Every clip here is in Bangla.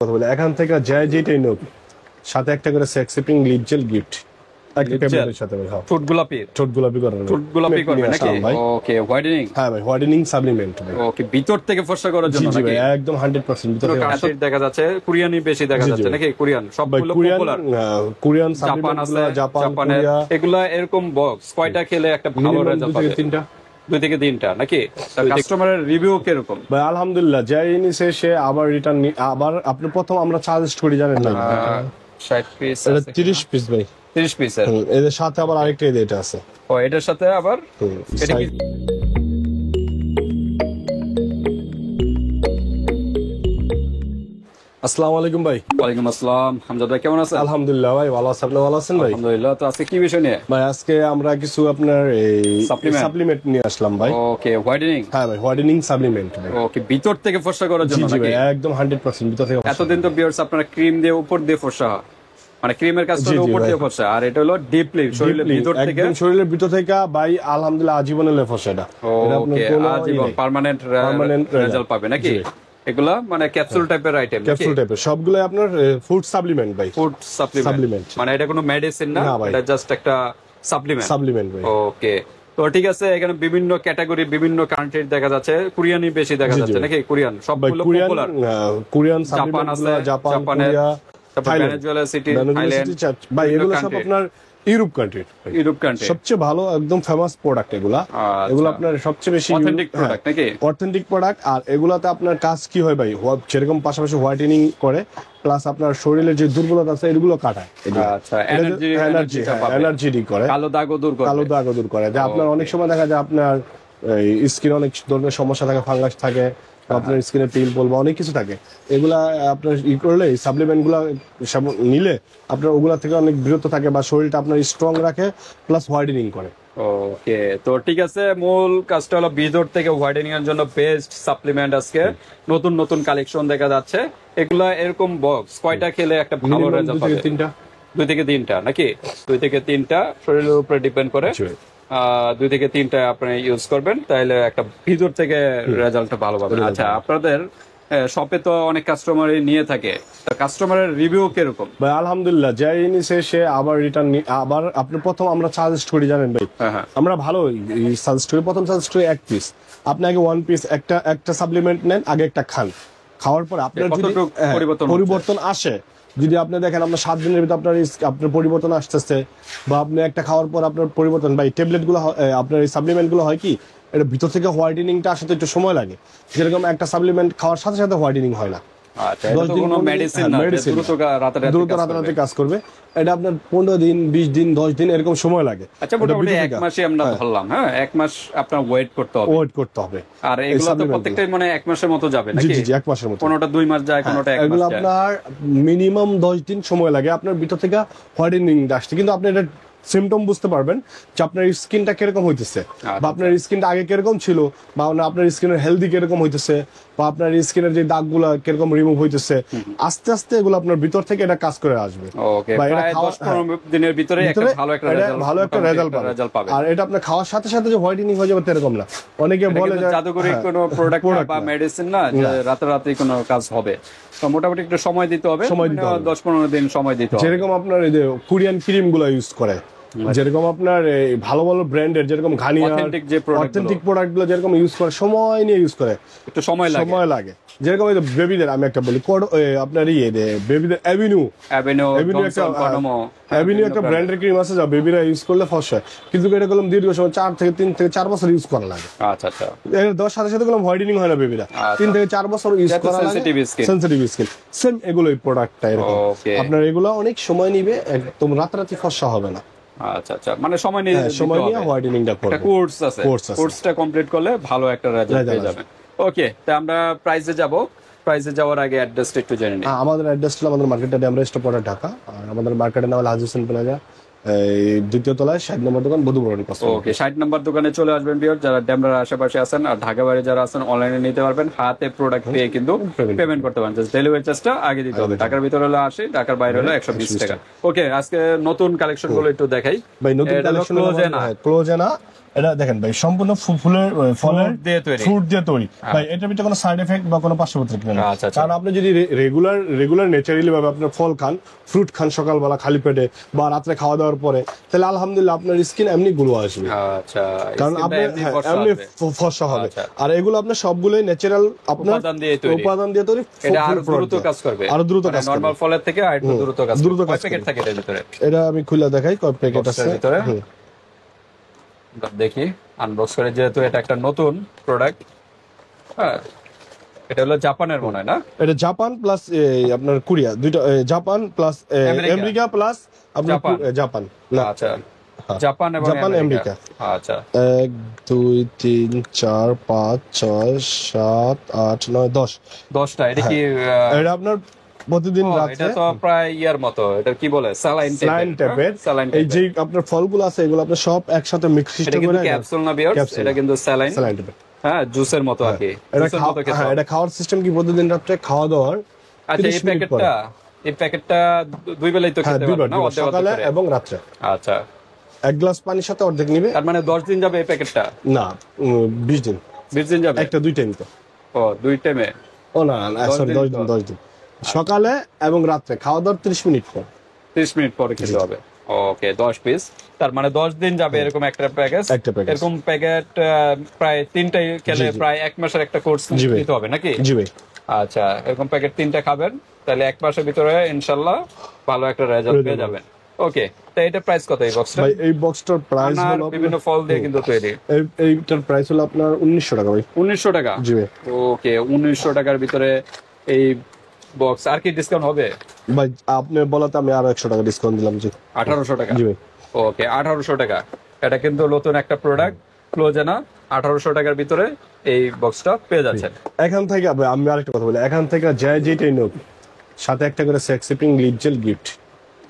কথা বলি এখান থেকে যায় যেটাই নোক সাথে একটা করে অ্যাকসেপ্টিং লিপ জেল গিফট একটা ট্যাবলেটের সাথে ভাই। হ্যাঁ, ঠোঁট গোলাপি করানো, ঠোঁট গোলাপি করবে নাকি? ওকে, হোয়াইটেনিং। হ্যাঁ ভাই, হোয়াইটেনিং সাপ্লিমেন্ট ভাই। ওকে, ভিতর থেকে ফর্সা করার জন্য নাকি? একদম 100% ভিতর থেকে কাশির দেখা যাচ্ছে, কোরিয়ানই বেশি দেখা যাচ্ছে নাকি? কোরিয়ান সবগুলো পপুলার। কোরিয়ান জাপান সাপ্লিমেন্ট আছে, গুলো, জাপান, জাপানের কোরিয়া, এগুলা এরকম বক্স কয়টা খেলে একটা ভালো রেজাল্ট পাবে? 2 থেকে 3টা নাকি? কাস্টমারের রিভিউ কিরকম ভাই? আলহামদুলিল্লাহ, যাই নিছে সে আবার রিটার্ন আবার আপনি প্রথম আমরা সাজেস্ট করি জানেন না 60 পিস এটা আছে, 30 পিস ভাই, 30 পিসের। এর সাথে আবার আরেকটা এটা আছে। ও, এটার সাথে আবার এটা কি? আসসালামু আলাইকুম ভাই। ওয়ালাইকুম আসসালাম। হামজা ভাই কেমন আছেন? আলহামদুলিল্লাহ ভাই, ভালো আছেন? আপনি ভালো আছেন ভাই? আলহামদুলিল্লাহ। তো আজকে কি বিষয় নিয়ে? ভাই আজকে আমরা কিছু আপনার এই সাপ্লিমেন্ট নিয়ে আসলাম ভাই। ওকে, হোয়াইটেনিং। হ্যাঁ ভাই, হোয়াইটেনিং সাপ্লিমেন্ট ভাই। ওকে, ভিতর থেকে ফর্সা করার জন্য জি ভাই, নাকি? একদম 100% ভিতর থেকে। এতদিন তো ভিউয়ার্স আপনারা ক্রিম দিয়ে উপর দিয়ে ফর্সা হয়, মানে ক্রিমের কাজ করে উপর দিয়ে ফর্সা, আর এটা হলো ডিপলি শরীরের ভিতর থেকে, একদম শরীরের ভিতর থেকে ভাই। আলহামদুলিল্লাহ আজীবনের লেফস এটা। ওকে, আজীবন পার্মানেন্ট রেজাল্ট পাবে নাকি? এগুলা মানে ক্যাপসুল টাইপের আইটেম, ক্যাপসুল টাইপের সবগুলো আপনার ফুড সাপ্লিমেন্ট ভাই। ফুড সাপ্লিমেন্ট, মানে এটা কোনো মেডিসিন না, এটা জাস্ট একটা সাপ্লিমেন্ট ভাই। ওকে, তো ঠিক আছে। এখানে বিভিন্ন ক্যাটাগরি, বিভিন্ন কান্ট্রির দেখা যাচ্ছে, কোরিয়ানই বেশি দেখা যাচ্ছে নাকি? কোরিয়ান সবগুলো পপুলার। কোরিয়ান জাপান আছে, জাপান, জাপানের, কোরিয়া, তারপর ভেনেজুয়েলা সিটি, থাইল্যান্ড ভাই, এগুলো সব আপনার ইউরোপ কান্ট্রি সবচেয়ে ভালো একদম ফেমাস প্রোডাক্ট এগুলা। এগুলো আপনার সবচেয়ে বেশি অথেন্টিক প্রোডাক্ট নাকি? Authentic product. আর এগুলাতে আপনার কাজ কি হয় ভাই, সেরকম পাশাপাশি হোয়াইটেনিং করে, প্লাস আপনার শরীরের যে দুর্বলতা আছে এগুলো কাটায়। আচ্ছা, এনার্জি করে, কালো দাগও দূর করে। যে আপনার অনেক সময় দেখা যায় আপনার স্কিন অনেক ধরনের সমস্যা থাকে, ফাঙ্গাস থাকে, আপনার স্কিনে পিম্পল বা অনেক কিছু থাকে। এগুলা আপনার করলে সাপ্লিমেন্ট গুলা নিলে আপনার ওগুলা থেকে অনেক বিরত থাকে, বা শরীরটা আপনার স্ট্রং রাখে, প্লাস হোয়াইটেনিং করে। ওকে, তো ঠিক আছে। মূল কাজটা হলো ভিতর থেকে হোয়াইটেনিং এর জন্য বেস্ট সাপ্লিমেন্ট। আজকে নতুন নতুন কালেকশন দেখা যাচ্ছে। এগুলা এরকম বক্স কয়টা খেলে একটা ভালো রেজাল্ট পাবে? 2 থেকে 3টা নাকি? 2 থেকে 3টা, শরীরের উপরে ডিপেন্ড করে। 2 থেকে 3টা আপনি ইউজ করবেন, তাহলে একটা ভিতর থেকে রেজাল্টটা ভালো পাবেন। আচ্ছা, আপনাদের শপে তো অনেক কাস্টমারই নিয়ে থাকে, কাস্টমারের রিভিউ কিরকম ভাই? আলহামদুলিল্লাহ, যাই নিছে সে আবার রিটার্ন আবার আপনি প্রথম আমরা সাজেস্ট করি জানেন ভাই, আমরা ভালো সাজেস্ট করি। প্রথম সাজেস্ট করি 1 পিস, আপনি আগে 1 পিস একটা সাপ্লিমেন্ট নেন, আগে একটা খান। খাওয়ার পর আপনার যদি পরিবর্তন আসে, যদি আপনি দেখেন আপনার 7 দিনের ভিতরে আপনার পরিবর্তন আসতেছে, বা আপনি একটা খাওয়ার পর আপনার পরিবর্তন, ভাই টেবলেট গুলো আপনার এই সাপ্লিমেন্ট গুলো হয় কি, এটা ভিতর থেকে হোয়াইটেনিংটা আসতে একটু সময় লাগে। যেরকম একটা সাপ্লিমেন্ট খাওয়ার সাথে সাথে হোয়াইটেনিং হয় না। আচ্ছা, এটা তো কোনো মেডিসিন না, দ্রুত রাতারাতি কাজ করবে। এটা আপনার 15 দিন, 20 দিন, 10 দিন এরকম সময় লাগে। আচ্ছা, মোটামুটি 1 মাসে আমরা ধরলাম। হ্যাঁ, 1 মাস আপনার ওয়েট করতে হবে। আর এগুলো তো প্রত্যেকটাই মানে 1 মাসের মতো যাবে নাকি? জি, 1 মাসের মতো। কোনোটা 2 মাস যায়, কোনোটা 1 মাস যায়। এগুলো আপনার মিনিমাম 10 দিন সময় লাগে আপনার ভিতর থেকে হোয়াইটেনিং আসতে। কিন্তু আপনি এটা সিমটম বুঝতে পারবেন যে আপনার স্কিনটা কিরকম হইতেছে, বা আপনার স্কিনটা আগে কিরকম ছিল, বা আপনার স্কিনের হেলদি কিরকম হইতেছে, বা আপনার স্কিনের যে দাগগুলো কিরকম রিমুভ হইতেছে। আস্তে আস্তে এগুলো আপনার ভিতর থেকে এটা কাজ করে আসবে। ওকে, প্রায় 10-15 দিনের ভিতরে ভালো একটা রেজাল্ট পাবে। আর এটা আপনার খাওয়ার সাথে সাথে যে হোয়াইটেনিং হয়ে যাবে এরকম না। অনেকে বলে যে জাদুকরি কোনো প্রোডাক্ট বা মেডিসিন না, যে রাতারাতি কোনো কাজ হবে। তো মোটামুটি একটু সময় দিতে হবে, 10-15 দিন সময় দিতে হবে। যেরকম আপনার এই যে কোরিয়ান ক্রিম গুলো ইউজ করে, যেরকম আপনার ভালো ভালো ব্র্যান্ডের, যেরকম ঘানিয়া অথেন্টিক প্রোডাক্ট গুলো যেরকম ইউজ করে, সময় নিয়ে ইউজ করে, একটু সময় লাগে। যেরকম বেবিদের আমি একটা বলি, আপনার বেবিদের অ্যাভিনিউ একটা ব্র্যান্ডের ক্রিম আছে, যা বেবিরা ইউজ করলে ফর্সা হয়। কিন্তু এটা করলাম দীর্ঘ সময় 3 থেকে 4 বছর ইউজ করা লাগে। আচ্ছা আচ্ছা, এর 10 সাথে সাথে করলাম হোয়াইটেনিং হয় না বেবিরা, 3 থেকে 4 বছর ইউজ করা লাগে। সেনসিটিভ স্কিন সেম এগুলো এই প্রোডাক্টটা এরকম। আপনার এগুলো অনেক সময় নিবে, একদম রাতারাতি ফর্সা হবে না। আচ্ছা আচ্ছা, মানে সময় নিয়ে হোয়াইটেনিংটা করবে। একটা কোর্সটা কমপ্লিট করলে ভালো একটা রেজাল্ট পেয়ে যাবেন। ওকে, তো আমরা প্রাইসে যাওয়ার আগে অ্যাড্রেসটা একটু জেনে নিই। আমাদের অ্যাড্রেসটা আমাদের মার্কেটটা ড্যামরা স্টপ পড়া ঢাকা, আর আমাদের মার্কেটের নাম হলো হাজি হোসেন প্লাজা, দ্বিতীয় তলায় 60 নম্বর দোকান, বধুবরণী। ওকে, 60 নম্বর দোকানে চলে আসবেন ভিউয়ার, যারা ড্যামরার আশেপাশে আছেন। আর ঢাকা বাইরে যারা আছেন অনলাইনে নিতে পারবেন, হাতে প্রোডাক্ট পেয়ে কিন্তু পেমেন্ট করতে পারেন। জাস্ট ডেলিভারি চার্জটা আগে দিতে হবে। ঢাকার ভিতরে হলো 80, ঢাকার বাইরে হলো 120 টাকা। ওকে, আজকে নতুন কালেকশন গুলো একটু দেখাই। ভাই নতুন কালেকশন ক্লোজেনা এটা দেখেন ভাই সম্পূর্ণ ফুলের ফলের দিয়ে তৈরি। ফ্রুট দিয়ে তৈরি ভাই, এটার ভিতরে কোনো সাইড এফেক্ট বা কোনো পার্শ্ব প্রতিক্রিয়া নেই। আচ্ছা, আচ্ছা। কারণ আপনি যদি রেগুলার ন্যাচারালি ভাবে আপনার ফল খান, ফ্রুট খান সকালবেলা খালি পেটে বা রাত্রে খাওয়া দাওয়ার পরে, তাহলে আলহামদুলিল্লাহ আপনার স্কিন এমনি গ্লো আসবে। আচ্ছা, কারণ স্কিনটা আপনি এমনি ফর্সা এমনি হবে। ফর্সা হবে। আচ্ছা। আর এগুলো আপনার সবগুলোই ন্যাচারাল আপনার উপাদান দিয়ে তৈরি। এটা আরো দ্রুত কাজ করবে, আরো দ্রুত কাজ করবে। নরমাল ফলের থেকে আর একটু দ্রুত কাজ দ্রুত করবে। কাজ কয় প্যাকেট করবে। থাকে এর ভিতরে? এটা আমি খুলে দেখাই কয় প্যাকেট বক্সের আছে ভিতরে? দেখি আনবক্স করে, যেহেতু এটা একটা নতুন প্রোডাক্ট। হ্যাঁ, এটা হলো জাপানের মনে হয় না? এটা জাপান প্লাস আপনার কোরিয়া, দুইটা Japan plus America. America plus আপনার জাপান। জাপান না আচ্ছা, হ্যাঁ। জাপান এবং জাপান, আমেরিকা। আচ্ছা, 1 2 3 4 5 6 7 8 9 10। 10টা। এটা কি এটা আপনার প্রতিদিন ও, রাতে এটা তো প্রায় ইয়ার মতো, এটা কি বলে, স্যালাইন স্লাইন টাইপের এই যে আপনার ফলগুলো আছে এগুলো আপনার সব একসাথে মিক্স এটা কিন্তু ক্যাপসুল না বিয়ার্স, ক্যাপসুল। এটা কিন্তু স্যালাইন। স্যালাইন টাইপের। হ্যাঁ, জুসের মতো আর কি, এটা জুসের মতো খেতে হ্যাঁ, হবে। এটা খাওয়ার সিস্টেম কি প্রতিদিন রাতে খাওয়া দাওয়ার আচ্ছা, 30 মিনিট পরে। এই প্যাকেটটা দুই বেলাই তো হ্যাঁ, খেতে দুইবার পারবে না, অর্ধেক অর্ধেক সকালে করে? এবং রাত্রে। আচ্ছা, 1 গ্লাস পানির সাথে অর্ধেক নিবে। তার মানে 10 দিন যাবে এই প্যাকেটটা? না 20 দিন। 20 দিন যাবে? একটা দুই টাইম তো। ও, দুই টাইমে? ও না সরি 10 দিন 10 দিন। সকালে এবং রাত্রে খাওয়া দাওয়ার 30 মিনিট পর। 30 মিনিট পরে খেতে হবে। ওকে, 10 পিস, তার মানে 10 দিন যাবে এরকম একটা প্যাকেজ। একটা প্যাকেজ। এরকম প্যাকেট প্রায় 3টাই খেলে জি, জি। প্রায় 1 মাসের একটা কোর্স জি ভাই। নিতে হবে নাকি? জি ভাই। আচ্ছা, এরকম প্যাকেট 3টা খাবেন, তাহলে 1 মাসের ভিতরে ইনশাআল্লাহ ভালো একটা রেজাল্ট পেয়ে যাবেন। ওকে, তো এটা প্রাইস কত এই বক্সটা? ভাই এই বক্সটার প্রাইস আনার হলো বিভিন্ন ফল দিয়ে কিন্তু তৈরি। এইটার প্রাইস হলো আপনার 1900 টাকা ভাই। 1900 টাকা? জি ভাই। ওকে, 1900 টাকার ভিতরে এই বক্স। আর কি ডিসকাউন্ট হবে? ভাই আপনি বলাতে আমি আরো 100 টাকা ডিসকাউন্ট দিলাম। জি 1800 টাকা? জি ভাই। ওকে, 1800 টাকা। এটা কিন্তু নতুন একটা প্রোডাক্ট, ক্লোজেনা। 1800 টাকার ভিতরে এই বক্সটা পেয়ে যাচ্ছেন। এখান থেকে ভাই আমি আরেকটা কথা বলি, এখান থেকে যেটাই নোক সাথে একটা করে sexy pink lip gel gift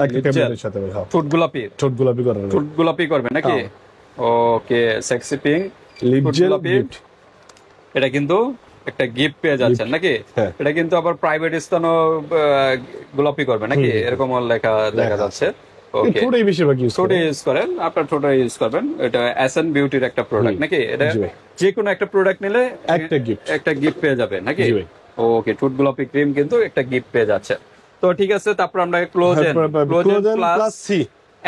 একটা Lip gel? ট্যাবলেটের সাথে ভাই। হ্যাঁ, ঠোঁট গোলাপি? ঠোঁট গোলাপি করানো ঠোঁট গোলাপি করবে নাকি? হ্যাঁ। ওকে, সেক্সি পিঙ্ক লিপ ঠোঁট জেল গোলাপি। গিফট। এটা কিন্তু একটা গিফট পেয়ে যাচ্ছেন নাকি? হ্যাঁ। এটা কিন্তু আবার প্রাইভেট স্থানও গোলাপি করবে নাকি? এরকম লেখা দেখা যাচ্ছে। ওকে, ঠোঁটেই বেশিরভাগ ইউজ ঠোঁটে ইউজ করেন, আপনার ঠোঁটে ইউজ করবেন। এটা এসএন বিউটির একটা প্রোডাক্ট নাকি? এটা জি ভাই। যে কোনো একটা প্রোডাক্ট নিলে একটা gift। একটা গিফট পেয়ে যাবে নাকি? জি ভাই। ওকে, ঠোঁট গোলাপি ক্রিম কিন্তু একটা গিফট পেয়ে যাচ্ছে। তো ঠিক আছে, তারপর আমরা collagen collagen plus plus C.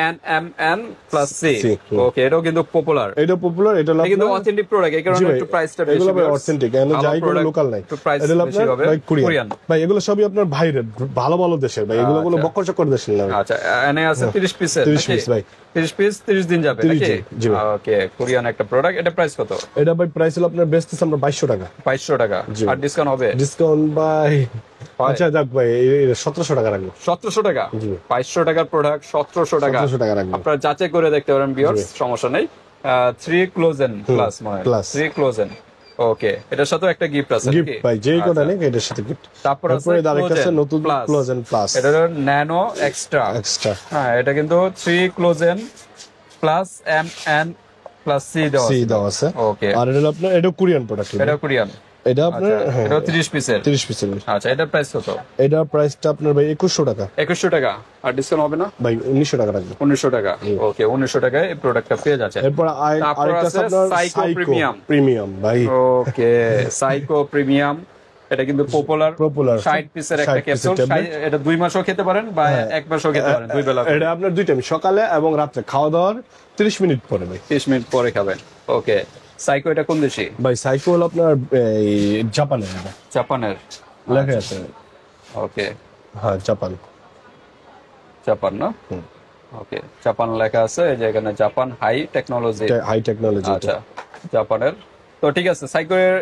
NMN plus C. C, okay, এটাও কিন্তু পপুলার, এটা পপুলার, এটা হলো কিন্তু আপনার- অথেন্টিক প্রোডাক্ট, এই কারণে জি ভাই, একটু প্রাইসটা বেশি। এগুলো ভাই অথেন্টিক, এখানে ভালো যাই কোনো product, লোকাল নাই। একটু price এটা হলো বেশি আপনার হবে। ভাই কোরিয়ান। কোরিয়ান। ভাই এগুলো সবই আপনার বাইরের ভালো ভালো দেশের ভাই, এগুলো কোনো আচ্ছা। বক্কর চক্কর দেশের না ভাই। আচ্ছা, এনে আছে 30 পিসের 30 piece ভাই। 30 পিস 30 দিন যাবে 30 নাকি? দিন, জি ভাই। ওকে, কোরিয়ান একটা প্রোডাক্ট, এটা প্রাইস কত? এটা ভাই প্রাইস হলো আপনার বেচতেছে আমরা 2200 টাকা। 2200 টাকা। জি। আর ডিসকাউন্ট হবে? ডিসকাউন্ট ভাই হয়। আচ্ছা যাক ভাই 1700 টাকা রাখবো। 1700 টাকা? জি। 2200 টাকার প্রোডাক্ট 1700 টাকা। 1700 টাকা রাখবো। আপনারা যাচাই করে দেখতে পারেন ভিউয়ার্স, সমস্যা নেই। 3 ক্লোজেন প্লাস মনে হয়। plus। 3 ক্লোজেন। ওকে, এটার সাথেও একটা গিফট আছে গিফট নাকি? ভাই যেই কোটা আচ্ছা। নেই এটার সাথে গিফট। তারপর আছে তারপরে আরেকটা আছে নতুন প্লাস। ক্লোজেন প্লাস। এটা হলো ন্যানো এক্সট্রা। এক্সট্রা হ্যাঁ, এটা কিন্তু 3 collagen plus M N plus C দেওয়া সি আছে। দাও আছে। ওকে, আর এটা হলো আপনার এটা কোরিয়ান প্রোডাক্ট। এটা কোরিয়ান। এটা আপনার আচ্ছা, হ্যাঁ এটা 30 পিসের। 30 পিসের। আচ্ছা, এটার প্রাইস কত? এটার প্রাইসটা আপনার ভাই 2100 টাকা। 2100 টাকা। আর ডিসকাউন্ট হবে না? ভাই 1900 টাকা রাখবো। 1900 টাকা। ওকে, 1900 টাকায় এই প্রোডাক্টটা পেয়ে যাচ্ছে। এরপর তারপর আরেকটা আছে আছে আপনার সাইকো সাইকো প্রিমিয়াম। প্রিমিয়াম ভাই। ওকে, সাইকো প্রিমিয়াম, এটা কিন্তু পপুলার। Popular। 60 পিসের একটা 60 ক্যাপসুল। piece-এর tablet। এটা 2 মাসও খেতে পারেন বা 1 মাসও খেতে পারেন, দুই বেলা। এটা আপনার দুই টাইম সকালে এবং রাত্রে খাওয়া দাওয়ার 30 মিনিট পরে ভাই। 30 মিনিট পরে খাবেন। ওকে, সাইকো এটা কোন দেশি? ভাই সাইকো হলো আপনার এই জাপানের এটা জাপানের লেখা আছে। ওকে, হ্যাঁ জাপান। জাপান না? ওকে, জাপান লেখা আছে, এই যে এখানে Japan high technology. High technology. আচ্ছা, জাপানের। তো ঠিক আছে, সাইকো এর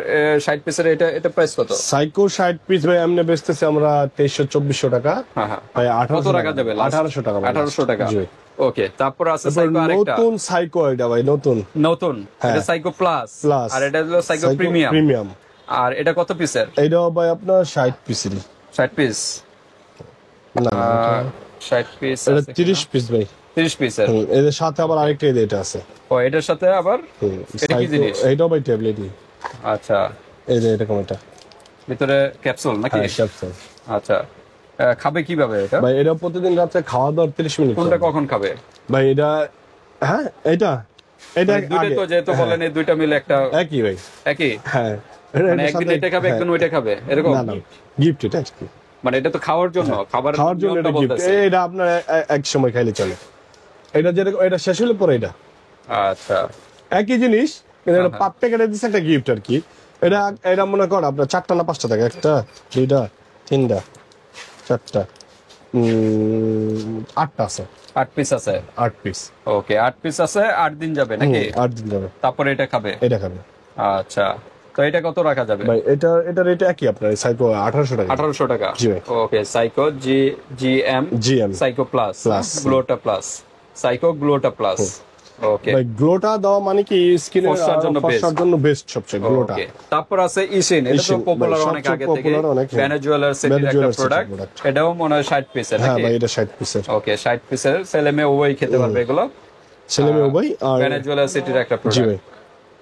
60 পিসের এটা প্রাইস কত? সাইকো 60 পিস ভাই এমনি বেচতেছে আমরা 2300-2400 টাকা। হ্যাঁ হ্যাঁ। ভাই কত 1800 টাকা দেবে? 1800 টাকা ভাই। 1800 টাকা। জি। ওকে, তারপর আছে তারপর সাইকো আরেকটা নতুন সাইকো এটা ভাই নতুন নতুন, হ্যাঁ। এটা সাইকো প্লাস। Plus। আর এটা হলো সাইকো প্রিমিয়াম। প্রিমিয়াম। আর এটা কত পিসের? এটাও ভাই আপনার 60 পিসেরই 60 পিস। না 60 পিস এটা আছে 30 পিস ভাই। 30 পিসের। এদের সাথে আবার আরেকটা এটা আছে। ও, এটার সাথে আবার এটা কি সাইকো জিনিস? এটাও ভাই ট্যাবলেটই। আচ্ছা, এই যে এরকম এটা। ভিতরে ক্যাপসুল নাকি? হ্যাঁ ক্যাপসুল। আচ্ছা, খাবে কিভাবে এটা? ভাই এটা প্রতিদিন রাতে খাওয়া দাওয়ার 30 মিনিট কোনটা কখন খাবে? ভাই এটা হ্যাঁ এটা এটা দুইটা তো যেহেতু বললেন এই দুইটা মিলে একটা একই ভাই। একই, হ্যাঁ মানে একদিন এটা খাবে একদিন ওইটা খাবে এরকম? না না, গিফট এটা আজকে। মানে এটা তো খাওয়ার জন্য, খাবার খাওয়ার জন্য এটা গিফট, এটা আপনার এক সময় খাইলে চলে। এটা যেরকম এটা শেষ হলে পরে এটা আচ্ছা একই জিনিস, কিন্তু এটা পাপ প্যাকেটে দিচ্ছে একটা গিফট আর কি। এটা এটা মনে কর আপনার 4টা না 5টা থাকে, 1টা 2টা 3টা 4টা 8টা আছে, 8 পিস আছে। 8 পিস। ওকে 8 পিস আছে, 8 দিন যাবে নাকি? 8 দিন যাবে, তারপরে এটা খাবে। এটা খাবে। আচ্ছা, তো এটা কত রাখা যাবে ভাই এটা রেট একই আপনার সাইকো 1800 টাকা। 1800 টাকা। জি ভাই। ওকে সাইকো জিএম সাইকো প্লাস গ্লোটা প্লাস, সাইকো গ্লোটা প্লাস। ওকে ভাই গ্লোটা দাও মানে কি স্কিনের ফর্সার জন্য বেস্ট সবচেয়ে গ্লোটা। ওকে তারপর আছে ইশিন, এটা তো পপুলার অনেক আগে থেকে, ভেনেজুয়েলার সিটির একটা প্রোডাক্ট, এটাও মনে হয় 60 পিসের হ্যাঁ নাকি? ভাই এটা 60 পিসের। ওকে 60 পিসের, ছেলে মেয়ে উভয়ই খেতে পারবে এগুলো। ছেলে মেয়ে ভাই আর ভেনেজুয়েলার সিটির একটা জি প্রোডাক্ট, ভাই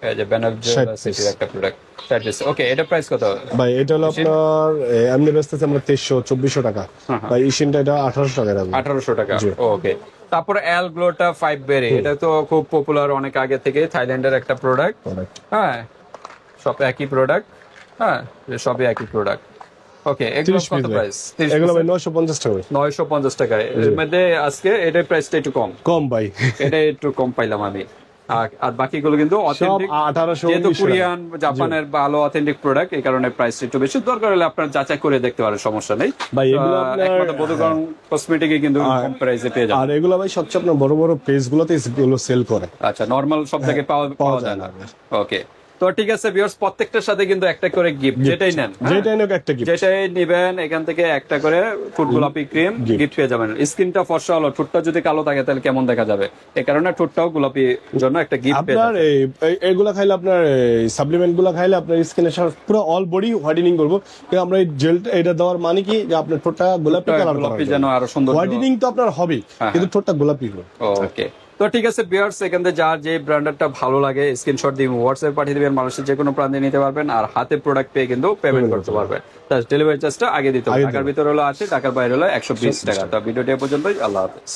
এই যে ভেনেজুয়েলার 60 সিটির একটা প্রোডাক্ট 60 পিস। ওকে এটা প্রাইস কত ভাই? এটা হলো আপনার এমনি বেচতেছে আমরা 2300-2400 টাকা ভাই। ইশিনটা এটা 1800 টাকা রাখবো। 1800 টাকা। ওকে তারপরে এল গ্লোটা 5 বেরি, এটা তো খুব পপুলার অনেক আগে থেকে, থাইল্যান্ডের একটা প্রোডাক্ট। হ্যাঁ সব একই প্রোডাক্ট, হ্যাঁ সবই একই প্রোডাক্ট। ওকে এগুলো কত প্রাইস? এগুলো ভাই 950 টাকা ভাই। 950 টাকা। এর মধ্যে আজকে এটার প্রাইসটা একটু কম ভাই, এটা একটু কম পাইলাম আমি। আর বাকিগুলো কিন্তু অথেন্টিক, 1800 যেহেতু কোরিয়ান জাপানের ভালো অথেন্টিক প্রোডাক্ট, এই কারণে প্রাইস একটু বেশি। দরকার হলে আপনার যাচাই করে দেখতে পারেন, সমস্যা নেই ভাই। এগুলো আপনার একমাত্র বোধগণ কসমেটিকে কিন্তু কম প্রাইসে পেয়ে যাবেন। আর এগুলো ভাই সবচেয়ে আপনার বড় বড় পেজ গুলোতে এগুলো সেল করে। আচ্ছা নরমাল সব জায়গায় পাওয়া যায় না। ওকে তো ঠিক আছে ভিউয়ার্স, প্রত্যেকটার সাথে কিন্তু একটা করে গিফট, যেটাই নেন যেটাই নেন একটা গিফট, যেটাই নেবেন এখান থেকে একটা করে ফুড গোলাপি ক্রিম গিফট পেয়ে যাবেন। স্কিনটা ফর্সা হলো, ঠোঁটটা যদি কালো থাকে তাহলে কেমন দেখা যাবে, এই কারণে ঠোঁটটাও গোলাপি জন্য একটা গিফট পেয়ে আপনার যাবেন। এইগুলা খাইলে আপনার সাপ্লিমেন্ট গুলা খাইলে আপনার স্কিনের পুরো অল বডি হোয়াইটেনিং করবো। কিন্তু আমরা এই জেলটা এটা দেওয়ার মানে কি যে আপনার ঠোঁটটা গোলাপি কালার গোলাপি যেন আরো সুন্দর হোয়াইটেনিং তো আপনার হবেই, কিন্তু ঠোঁটটা গোলাপি হবে। ওকে তো ঠিক আছে ভিউয়ার্স, এখান থেকে যার যে ব্র্যান্ডটা ভালো লাগে স্ক্রিনশট দিয়ে হোয়াটসঅ্যাপ পাঠিয়ে দিবেন, মানুষের যে কোনো প্রান্তে নিতে পারবেন, আর হাতে প্রোডাক্ট পেয়ে কিন্তু পেমেন্ট করতে পারবেন। তার ডেলিভারি চার্জটা আগে দিতে হবে। ঢাকার ভিতরে হলো 80, ঢাকার বাইরে হলো 120 টাকা। তো ভিডিওটি এ পর্যন্তই, আল্লাহ হাফেজ।